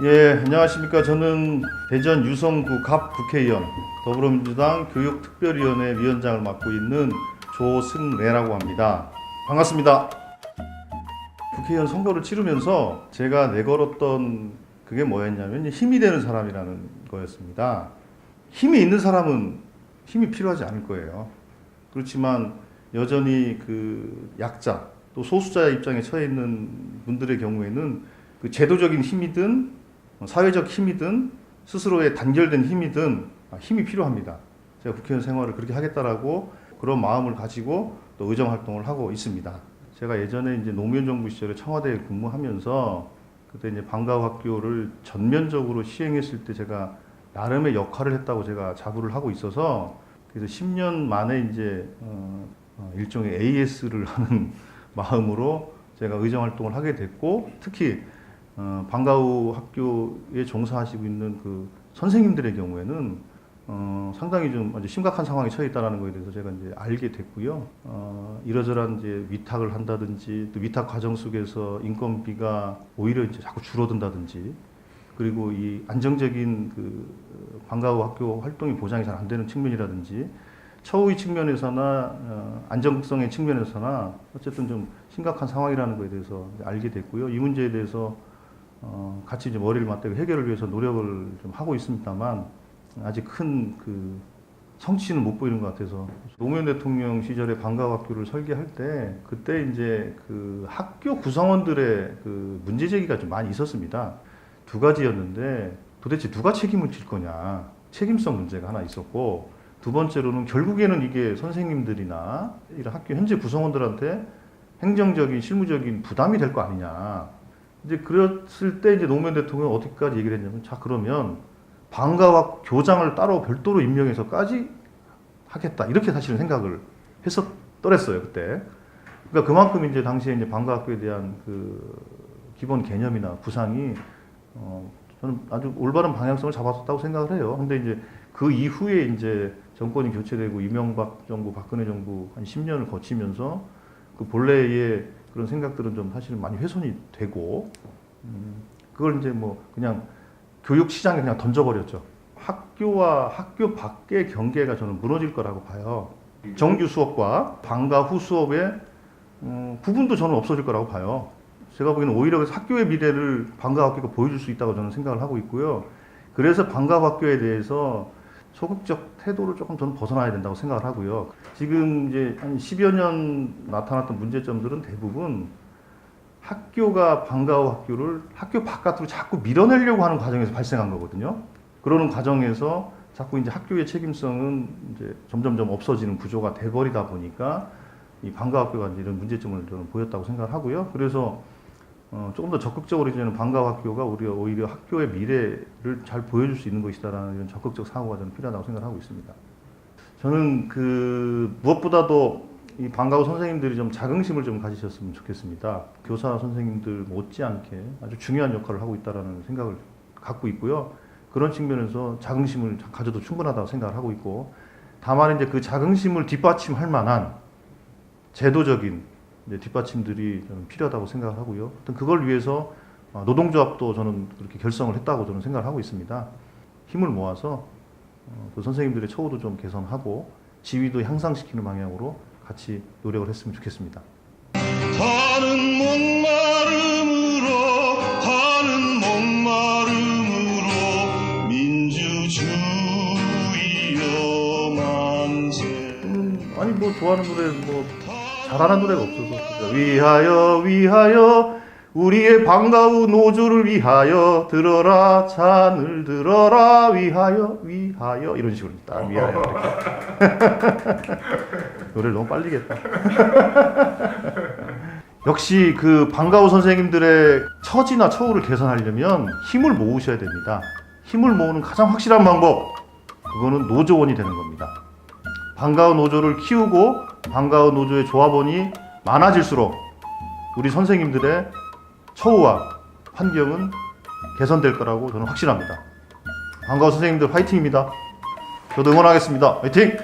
예, 안녕하십니까. 저는 대전 유성구 갑 국회의원, 더불어민주당 교육특별위원회 위원장을 맡고 있는 조승래라고 합니다. 반갑습니다. 국회의원 선거를 치르면서 제가 내걸었던 그게 뭐였냐면 힘이 되는 사람이라는 거였습니다. 힘이 있는 사람은 힘이 필요하지 않을 거예요. 그렇지만 여전히 그 약자, 또 소수자의 입장에 처해 있는 분들의 경우에는 그 제도적인 힘이든 사회적 힘이든 스스로의 단결된 힘이든 힘이 필요합니다. 제가 국회의원 생활을 그렇게 하겠다라고 그런 마음을 가지고 또 의정 활동을 하고 있습니다. 제가 예전에 이제 노무현 정부 시절에 청와대에 근무하면서 그때 이제 방과후 학교를 전면적으로 시행했을 때 제가 나름의 역할을 했다고 제가 자부를 하고 있어서 그래서 10년 만에 이제 일종의 AS를 하는 마음으로 제가 의정 활동을 하게 됐고, 특히 방과후 학교에 종사하시고 있는 그 선생님들의 경우에는 상당히 좀 아주 심각한 상황에 처해 있다는 것에 대해서 제가 이제 알게 됐고요. 이러저러한 이제 위탁을 한다든지 또 위탁 과정 속에서 인건비가 오히려 이제 자꾸 줄어든다든지, 그리고 이 안정적인 그 방과후 학교 활동이 보장이 잘 안 되는 측면이라든지, 처우의 측면에서나 안정성의 측면에서나 어쨌든 좀 심각한 상황이라는 것에 대해서 알게 됐고요. 이 문제에 대해서 같이 이제 머리를 맞대고 해결을 위해서 노력을 좀 하고 있습니다만 아직 큰 그 성취는 못 보이는 것 같아서, 노무현 대통령 시절에 방과후 학교를 설계할 때 그때 이제 그 학교 구성원들의 그 문제 제기가 좀 많이 있었습니다. 두 가지였는데 도대체 누가 책임을 질 거냐, 책임성 문제가 하나 있었고, 두 번째로는 결국에는 이게 선생님들이나 이런 학교 현재 구성원들한테 행정적인 실무적인 부담이 될 거 아니냐. 이제 그랬을 때 이제 노무현 대통령이 어디까지 얘기를 했냐면, 자 그러면 방과후 교장을 따로 별도로 임명해서까지 하겠다, 이렇게 사실은 생각을 했었더랬어요 그때. 그러니까 그만큼 이제 당시에 이제 방과후 학교에 대한 그 기본 개념이나 구상이 저는 아주 올바른 방향성을 잡았다고 생각을 해요. 근데 이제 그 이후에 이제 정권이 교체되고 이명박 정부, 박근혜 정부 한 10년을 거치면서 그 본래의 그런 생각들은 좀 사실은 많이 훼손이 되고, 그걸 이제 뭐 그냥 교육 시장에 그냥 던져버렸죠. 학교와 학교 밖의 경계가 저는 무너질 거라고 봐요. 정규 수업과 방과후 수업의 구분도 저는 없어질 거라고 봐요. 제가 보기에는 오히려 학교의 미래를 방과후 학교가 보여줄 수 있다고 저는 생각을 하고 있고요. 그래서 방과후 학교에 대해서 소극적 태도를 조금 저는 벗어나야 된다고 생각을 하고요. 지금 이제 한 10여 년 나타났던 문제점들은 대부분 학교가 방과후 학교를 학교 바깥으로 자꾸 밀어내려고 하는 과정에서 발생한 거거든요. 그러는 과정에서 자꾸 이제 학교의 책임성은 이제 점점점 없어지는 구조가 돼버리다 보니까 이 방과후 학교가 이제 이런 문제점을 저는 보였다고 생각을 하고요. 그래서 조금 더 적극적으로 이제는 방과후 학교가 오히려 학교의 미래를 잘 보여줄 수 있는 것이다라는 이런 적극적 사고가 저는 필요하다고 생각을 하고 있습니다. 저는 그 무엇보다도 이 방과후 선생님들이 좀 자긍심을 좀 가지셨으면 좋겠습니다. 교사 선생님들 못지않게 아주 중요한 역할을 하고 있다라는 생각을 갖고 있고요. 그런 측면에서 자긍심을 가져도 충분하다고 생각을 하고 있고, 다만 이제 그 자긍심을 뒷받침할 만한 제도적인 뒷받침들이 저는 필요하다고 생각을 하고요. 그걸 위해서 노동조합도 저는 그렇게 결성을 했다고 저는 생각을 하고 있습니다. 힘을 모아서 그 선생님들의 처우도 좀 개선하고 지위도 향상시키는 방향으로 같이 노력을 했으면 좋겠습니다. 하는 목마름으로 민주주의여 만세. 아니 뭐 좋아하는 노래 뭐 잘하는 노래가 없어서, 위하여 위하여 우리의 방과후 노조를 위하여 들어라 잔을 들어라 위하여 위하여 이런 식으로 딱 위하여 노래를 너무 빨리겠다. 역시 그 방과후 선생님들의 처지나 처우를 개선하려면 힘을 모으셔야 됩니다. 힘을 모으는 가장 확실한 방법, 그거는 노조원이 되는 겁니다. 방과후 노조를 키우고 방과후 노조의 조합원이 많아질수록 우리 선생님들의 처우와 환경은 개선될 거라고 저는 확신합니다. 방과후 선생님들 화이팅입니다. 저도 응원하겠습니다. 화이팅!